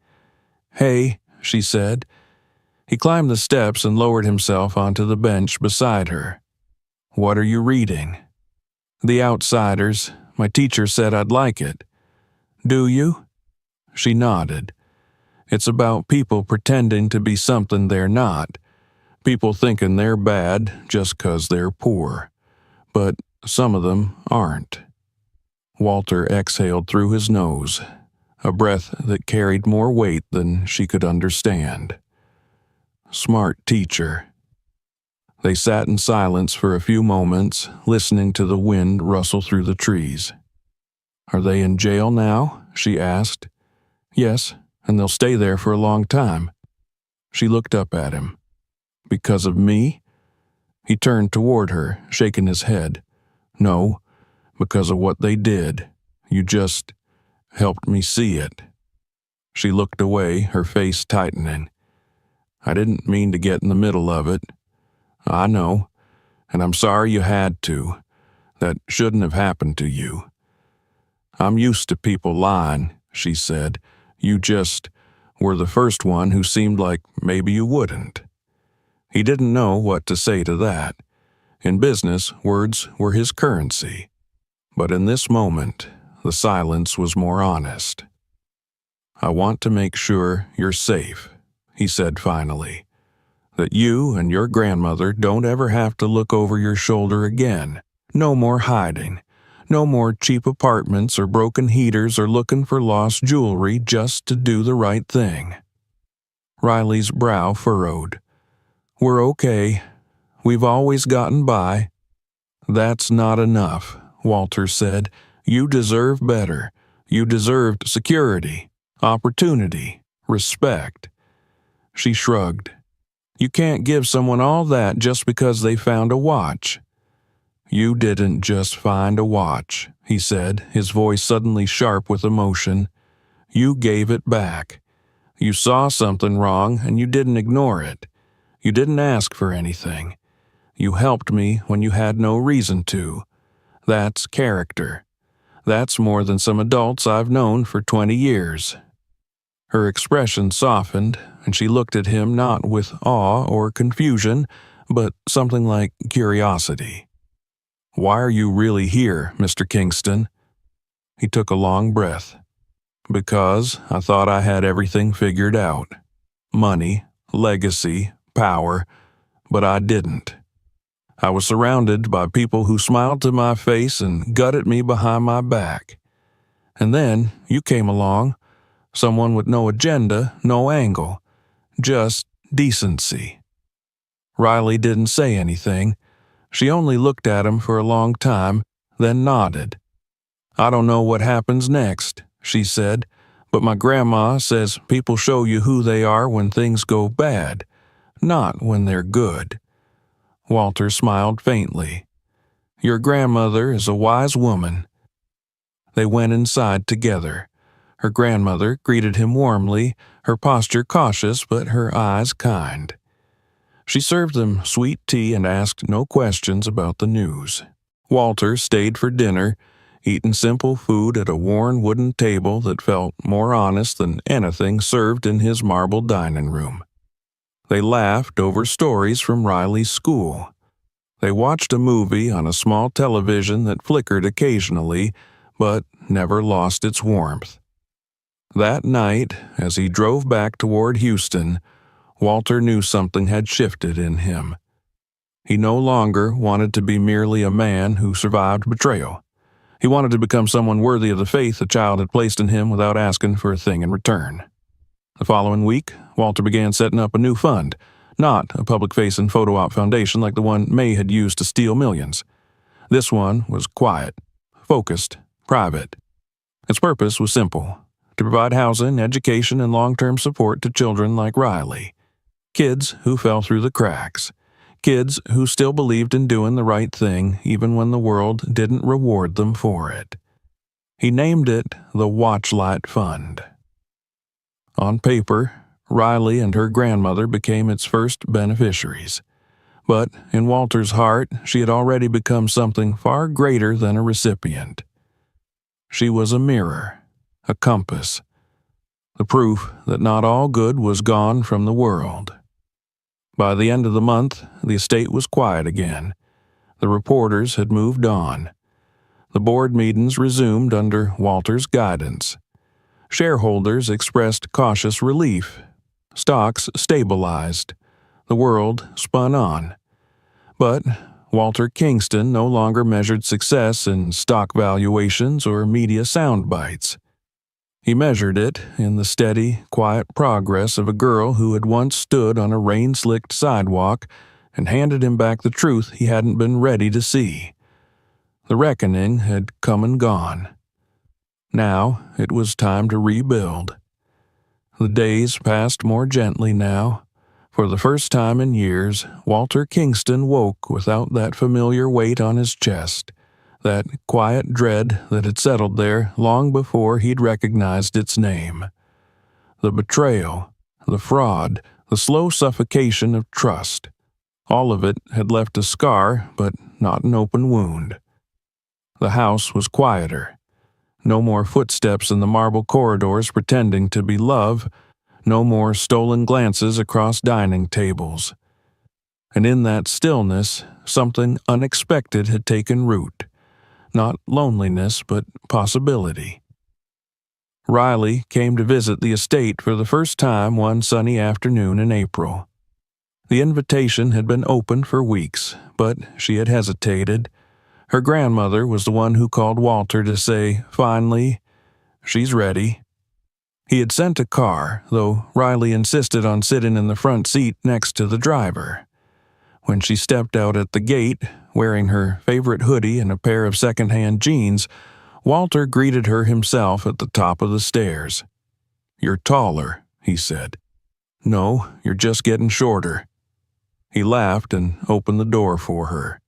S1: she said. He climbed the steps and lowered himself onto the bench beside her. What are you reading? The Outsiders. My teacher said I'd like it. Do you? She nodded. It's about people pretending to be something they're not. People thinking they're bad just 'cause they're poor. But some of them aren't. Walter exhaled through his nose, a breath that carried more weight than she could understand. Smart teacher. They sat in silence for a few moments, listening to the wind rustle through the trees. Are they in jail now? She asked. Yes, and they'll stay there for a long time. She looked up at him. Because of me? He turned toward her, shaking his head. No, because of what they did. You just helped me see it. She looked away, her face tightening. I didn't mean to get in the middle of it. I know, and I'm sorry you had to. That shouldn't have happened to you. I'm used to people lying, she said. You just were the first one who seemed like maybe you wouldn't. He didn't know what to say to that. In business, words were his currency. But in this moment, the silence was more honest. I want to make sure you're safe, he said finally. That you and your grandmother don't ever have to look over your shoulder again. No more hiding. No more cheap apartments or broken heaters or looking for lost jewelry just to do the right thing. Riley's brow furrowed. We're okay. We've always gotten by. That's not enough, Walter said. You deserve better. You deserved security, opportunity, respect. She shrugged. You can't give someone all that just because they found a watch. You didn't just find a watch, he said, his voice suddenly sharp with emotion. You gave it back. You saw something wrong and you didn't ignore it. You didn't ask for anything. You helped me when you had no reason to. That's character. That's more than some adults I've known for 20 years. Her expression softened, and she looked at him not with awe or confusion, but something like curiosity. Why are you really here, Mr. Kingston? He took a long breath. Because I thought I had everything figured out. Money, legacy, power, but I didn't. I was surrounded by people who smiled to my face and gutted me behind my back. And then you came along, someone with no agenda, no angle, just decency. Riley didn't say anything. She only looked at him for a long time, then nodded. "I don't know what happens next," she said, "but my grandma says people show you who they are when things go bad, not when they're good." Walter smiled faintly. "Your grandmother is a wise woman." They went inside together. Her grandmother greeted him warmly, her posture cautious but her eyes kind. She served them sweet tea and asked no questions about the news. Walter stayed for dinner, eating simple food at a worn wooden table that felt more honest than anything served in his marble dining room. They laughed over stories from Riley's school. They watched a movie on a small television that flickered occasionally, but never lost its warmth. That night, as he drove back toward Houston, Walter knew something had shifted in him. He no longer wanted to be merely a man who survived betrayal. He wanted to become someone worthy of the faith a child had placed in him without asking for a thing in return. The following week, Walter began setting up a new fund, not a public-facing photo op foundation like the one May had used to steal millions. This one was quiet, focused, private. Its purpose was simple: to provide housing, education, and long-term support to children like Riley. Kids who fell through the cracks. Kids who still believed in doing the right thing even when the world didn't reward them for it. He named it the Watchlight Fund. On paper, Riley and her grandmother became its first beneficiaries. But in Walter's heart, she had already become something far greater than a recipient. She was a mirror, a compass, the proof that not all good was gone from the world. By the end of the month, the estate was quiet again. The reporters had moved on. The board meetings resumed under Walter's guidance. Shareholders expressed cautious relief. Stocks stabilized. The world spun on. But Walter Kingston no longer measured success in stock valuations or media sound bites. He measured it in the steady, quiet progress of a girl who had once stood on a rain-slicked sidewalk and handed him back the truth he hadn't been ready to see. The reckoning had come and gone. Now it was time to rebuild. The days passed more gently now. For the first time in years, Walter Kingston woke without that familiar weight on his chest, that quiet dread that had settled there long before he'd recognized its name. The betrayal, the fraud, the slow suffocation of trust. All of it had left a scar, but not an open wound. The house was quieter. No more footsteps in the marble corridors pretending to be love. No more stolen glances across dining tables. And in that stillness, something unexpected had taken root. Not loneliness, but possibility. Riley came to visit the estate for the first time one sunny afternoon in April. The invitation had been open for weeks, but she had hesitated. Her grandmother was the one who called Walter to say, finally, "She's ready." He had sent a car, though Riley insisted on sitting in the front seat next to the driver. When she stepped out at the gate, wearing her favorite hoodie and a pair of second-hand jeans, Walter greeted her himself at the top of the stairs. "You're taller," he said. "No, you're just getting shorter." He laughed and opened the door for her.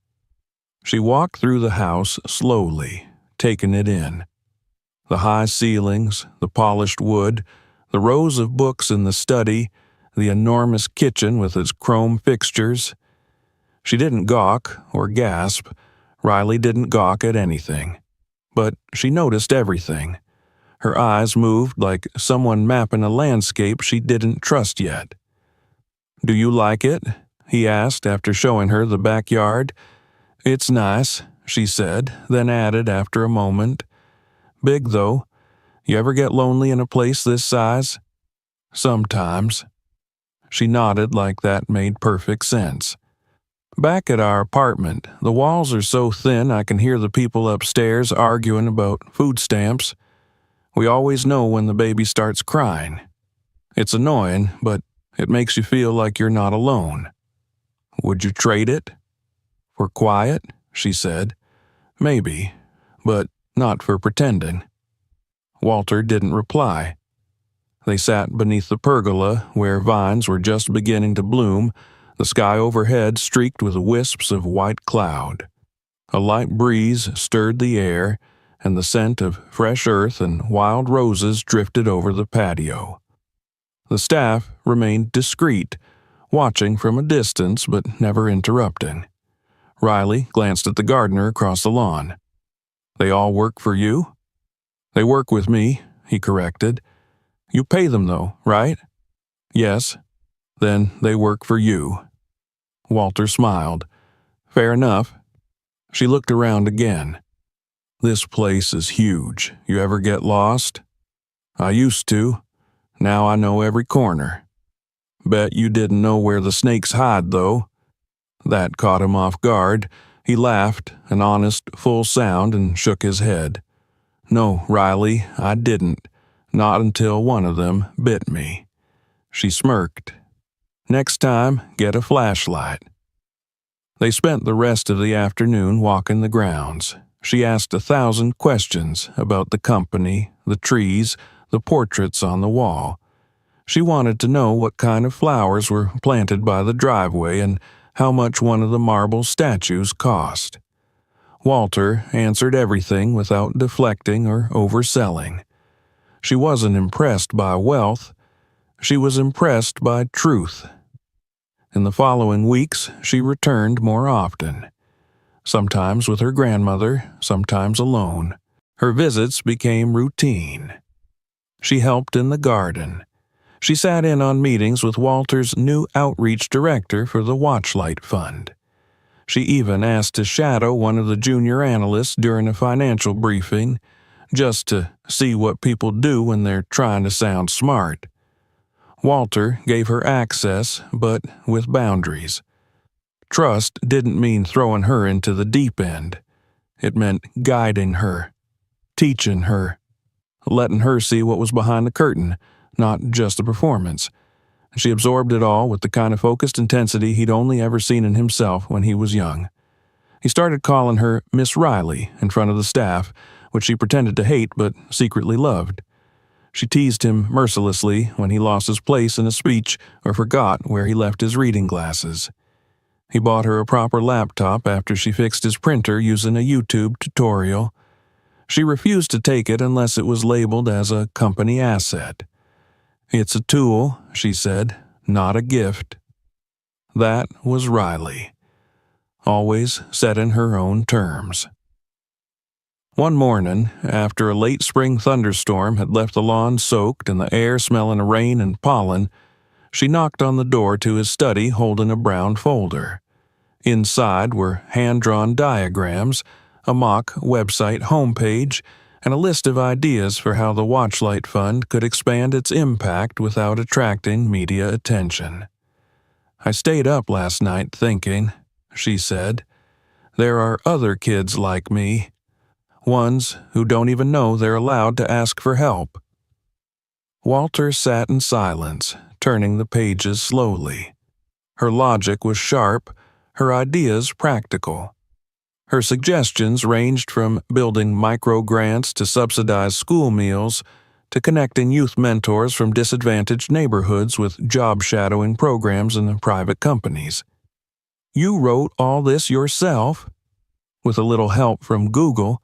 S1: She walked through the house slowly, taking it in. The high ceilings, the polished wood, the rows of books in the study, the enormous kitchen with its chrome fixtures. She didn't gawk or gasp. Riley didn't gawk at anything. But she noticed everything. Her eyes moved like someone mapping a landscape she didn't trust yet. "Do you like it?" he asked after showing her the backyard. "It's nice," she said, then added after a moment. "Big, though. You ever get lonely in a place this size?" "Sometimes." She nodded like that made perfect sense. Back at our apartment, the walls are so thin I can hear the people upstairs arguing about food stamps. We always know when the baby starts crying. It's annoying, but it makes you feel like you're not alone. Would you trade it? For quiet? She said. Maybe, but not for pretending. Walter didn't reply. They sat beneath the pergola, where vines were just beginning to bloom, the sky overhead streaked with wisps of white cloud. A light breeze stirred the air, and the scent of fresh earth and wild roses drifted over the patio. The staff remained discreet, watching from a distance but never interrupting. Riley glanced at the gardener across the lawn. They all work for you? They work with me, he corrected. You pay them though, right? Yes. Then they work for you. Walter smiled. Fair enough. She looked around again. This place is huge. You ever get lost? I used to. Now I know every corner. Bet you didn't know where the snakes hide, though. That caught him off guard. He laughed, an honest, full sound, and shook his head. No, Riley, I didn't. Not until one of them bit me. She smirked. Next time, get a flashlight. They spent the rest of the afternoon walking the grounds. She asked 1,000 questions about the company, the trees, the portraits on the wall. She wanted to know what kind of flowers were planted by the driveway and how much one of the marble statues cost. Walter answered everything without deflecting or overselling. She wasn't impressed by wealth. She was impressed by truth. In the following weeks, she returned more often. Sometimes with her grandmother, sometimes alone. Her visits became routine. She helped in the garden. She sat in on meetings with Walter's new outreach director for the Watchlight Fund. She even asked to shadow one of the junior analysts during a financial briefing, just to see what people do when they're trying to sound smart. Walter gave her access, but with boundaries. Trust didn't mean throwing her into the deep end. It meant guiding her, teaching her, letting her see what was behind the curtain, not just the performance. She absorbed it all with the kind of focused intensity he'd only ever seen in himself when he was young. He started calling her Miss Riley in front of the staff, which she pretended to hate but secretly loved. She teased him mercilessly when he lost his place in a speech or forgot where he left his reading glasses. He bought her a proper laptop after she fixed his printer using a YouTube tutorial. She refused to take it unless it was labeled as a company asset. It's a tool, she said, not a gift. That was Riley. Always set in her own terms. One morning, after a late spring thunderstorm had left the lawn soaked and the air smelling of rain and pollen, she knocked on the door to his study holding a brown folder. Inside were hand-drawn diagrams, a mock website homepage, and a list of ideas for how the Watchlight Fund could expand its impact without attracting media attention. I stayed up last night thinking, she said. There are other kids like me. Ones who don't even know they're allowed to ask for help. Walter sat in silence, turning the pages slowly. Her logic was sharp, her ideas practical. Her suggestions ranged from building micro-grants to subsidize school meals to connecting youth mentors from disadvantaged neighborhoods with job-shadowing programs in private companies. You wrote all this yourself? With a little help from Google.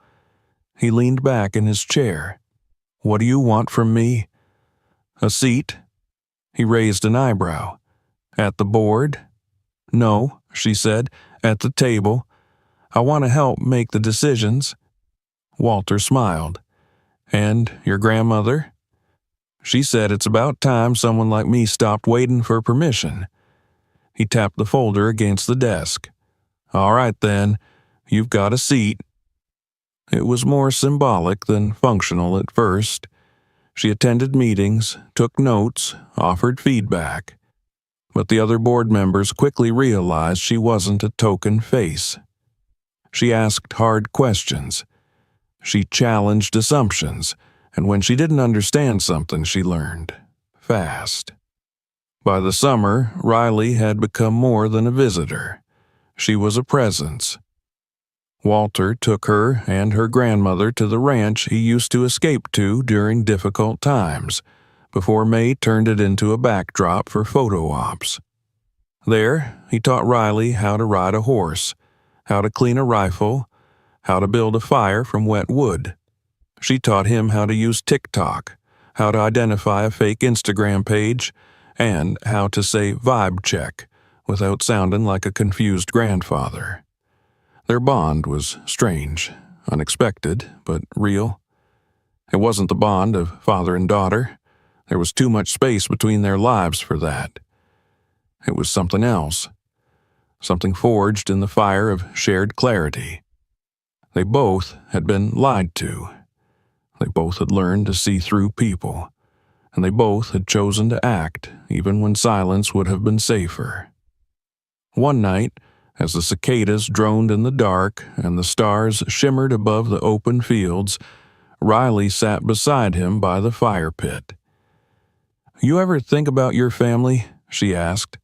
S1: He leaned back in his chair. What do you want from me? A seat? He raised an eyebrow. At the board? No, she said, at the table. I want to help make the decisions. Walter smiled. And your grandmother? She said it's about time someone like me stopped waiting for permission. He tapped the folder against the desk. All right then, you've got a seat. It was more symbolic than functional at first. She attended meetings, took notes, offered feedback. But the other board members quickly realized she wasn't a token face. She asked hard questions. She challenged assumptions, and when she didn't understand something, she learned fast. By the summer, Riley had become more than a visitor. She was a presence. Walter took her and her grandmother to the ranch he used to escape to during difficult times, before May turned it into a backdrop for photo ops. There, he taught Riley how to ride a horse, how to clean a rifle, how to build a fire from wet wood. She taught him how to use TikTok, how to identify a fake Instagram page, and how to say vibe check without sounding like a confused grandfather. Their bond was strange, unexpected, but real. It wasn't the bond of father and daughter. There was too much space between their lives for that. It was something else, something forged in the fire of shared clarity. They both had been lied to. They both had learned to see through people, and they both had chosen to act even when silence would have been safer. One night, as the cicadas droned in the dark and the stars shimmered above the open fields, Riley sat beside him by the fire pit. "You ever think about your family?" she asked.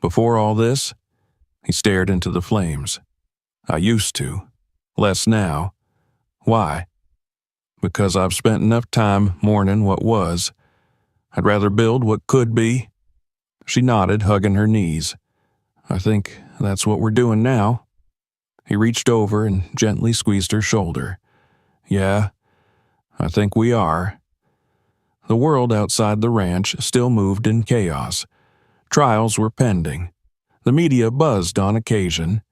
S1: "Before all this?" He stared into the flames. "I used to. Less now." "Why?" "Because I've spent enough time mourning what was. I'd rather build what could be." She nodded, hugging her knees. "I think that's what we're doing now." He reached over and gently squeezed her shoulder. "Yeah, I think we are." The world outside the ranch still moved in chaos. Trials were pending. The media buzzed on occasion.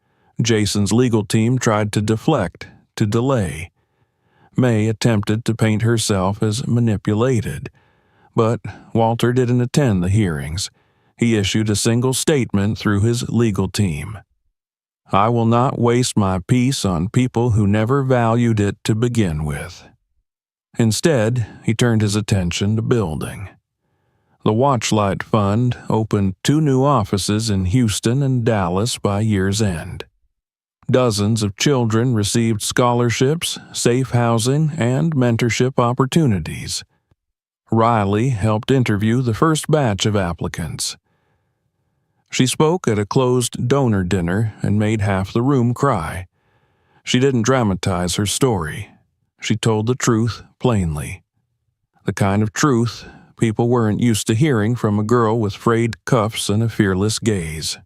S1: Jason's legal team tried to deflect, to delay. May attempted to paint herself as manipulated. But Walter didn't attend the hearings. He issued a single statement through his legal team. "I will not waste my peace on people who never valued it to begin with." Instead, he turned his attention to building. The Watchlight Fund opened 2 new offices in Houston and Dallas by year's end. Dozens of children received scholarships, safe housing, and mentorship opportunities. Riley helped interview the first batch of applicants. She spoke at a closed donor dinner and made half the room cry. She didn't dramatize her story. She told the truth plainly. The kind of truth people weren't used to hearing from a girl with frayed cuffs and a fearless gaze.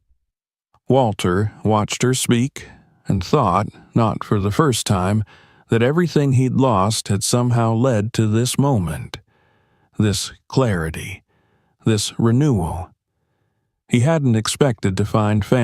S1: Walter watched her speak and thought, not for the first time, that everything he'd lost had somehow led to this moment, this clarity, this renewal. He hadn't expected to find family